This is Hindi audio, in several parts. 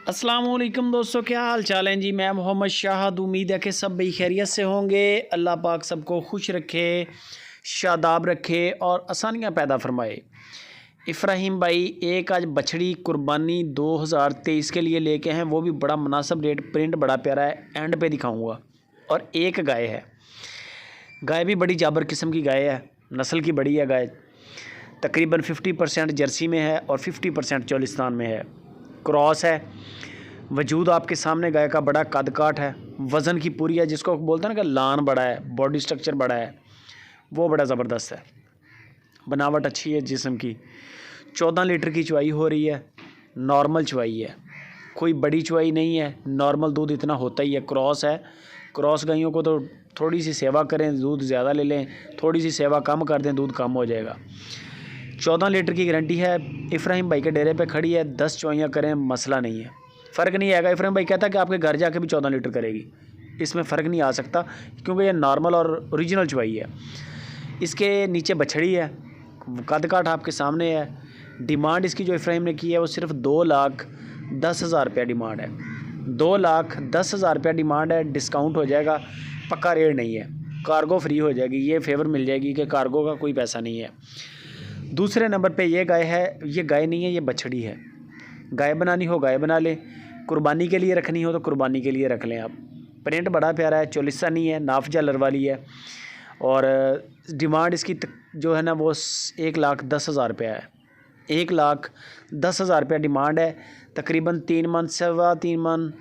अस्सलामुअलैकुम दोस्तों, क्या हाल चाल हैं जी। मैं मोहम्मद शाहद। उम्मीद है कि सब भाई खैरियत से होंगे। अल्लाह पाक सबको खुश रखे, शादाब रखे और आसानियाँ पैदा फरमाए। इफ्राहिम भाई एक आज बछड़ी कुर्बानी 2023 के लिए लेके हैं, वो भी बड़ा मुनासिब रेट, प्रिंट बड़ा प्यारा है, एंड पे दिखाऊंगा। और एक गाय है, गाय भी बड़ी जाबर किस्म की गाय है, नस्ल की बड़ी है गाय। तकरीबन 50% जर्सी में है और 50% चोलिस्तान में है, क्रॉस है। वजूद आपके सामने गाय का बड़ा कद काठ है, वज़न की पूरी है, जिसको बोलते हैं ना कि लान बड़ा है, बॉडी स्ट्रक्चर बड़ा है, वो बड़ा ज़बरदस्त है। बनावट अच्छी है जिस्म की। 14 लीटर की चुवाई हो रही है, नॉर्मल चुवाई है, कोई बड़ी चुवाई नहीं है, नॉर्मल दूध इतना होता ही है। क्रॉस है, क्रॉस गायों को तो थोड़ी सी सेवा करें दूध ज़्यादा ले लें, थोड़ी सी सेवा कम कर दें दूध कम हो जाएगा। 14 लीटर की गारंटी है। इफ्राहिम भाई के डेरे पे खड़ी है, 10 चुवाइयाँ करें मसला नहीं है, फ़र्क नहीं आएगा। इफ्राहिम भाई कहता है कि आपके घर जाके भी 14 लीटर करेगी, इसमें फ़र्क नहीं आ सकता क्योंकि ये नॉर्मल और ओरिजिनल चुवाई है। इसके नीचे बछड़ी है, कद काठ आपके सामने है। डिमांड इसकी जो इफ्राहिम ने की है वो सिर्फ 2,10,000 रुपया डिमांड है। 2,10,000 रुपया डिमांड है, डिस्काउंट हो जाएगा, पक्का रेट नहीं है, कार्गो फ्री हो जाएगी, ये फेवर मिल जाएगी कि कार्गो का कोई पैसा नहीं है। दूसरे नंबर पे ये गाय है, ये गाय नहीं है, ये बछड़ी है। गाय बनानी हो गाय बना लें, कुर्बानी के लिए रखनी हो तो कुर्बानी के लिए रख लें आप। प्रिंट बड़ा प्यारा है, चोलिस्तानी है, नाफ जालर वाली है। और डिमांड इसकी जो है ना वो 1,10,000 रुपया है। 1,10,000 रुपया डिमांड है। तकरीबन 3 मन, 3.25 मन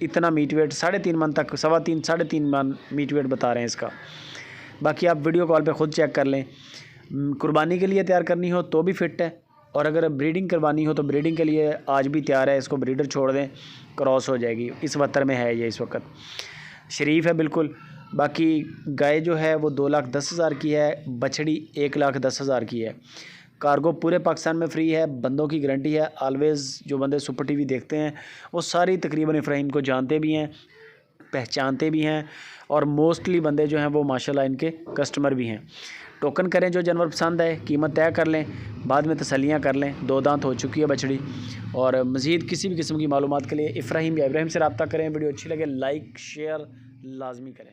इतना मीट वेट, 3.5 मन तक, 3.25 3.5 मन मीट वेट बता रहे हैं इसका। बाकी आप वीडियो कॉल पे ख़ुद चेक कर लें। कुर्बानी के लिए तैयार करनी हो तो भी फिट है, और अगर ब्रीडिंग करवानी हो तो ब्रीडिंग के लिए आज भी तैयार है। इसको ब्रीडर छोड़ दें, क्रॉस हो जाएगी। इस वतर में है ये, इस वक्त शरीफ है बिल्कुल। बाकी गाय जो है वो 2,10,000 की है, बछड़ी 1,10,000 की है। कार्गो पूरे पाकिस्तान में फ्री है, बंदों की गारंटी है। ऑलवेज़ जो बंदे सुपर टीवी देखते हैं वो सारी तकरीबन इफ्राहिम को जानते भी हैं, पहचानते भी हैं, और मोस्टली बंदे जो हैं वो माशाल्लाह इनके कस्टमर भी हैं। टोकन करें, जो जानवर पसंद है कीमत तय कर लें, बाद में तसल्लियाँ कर लें। 2 दांत हो चुकी है बछड़ी। और मज़ीद किसी भी किस्म की मालूमात के लिए इफ्राहिम या इब्राहिम से रब्ता करें। वीडियो अच्छी लगे लाइक शेयर लाजमी करें।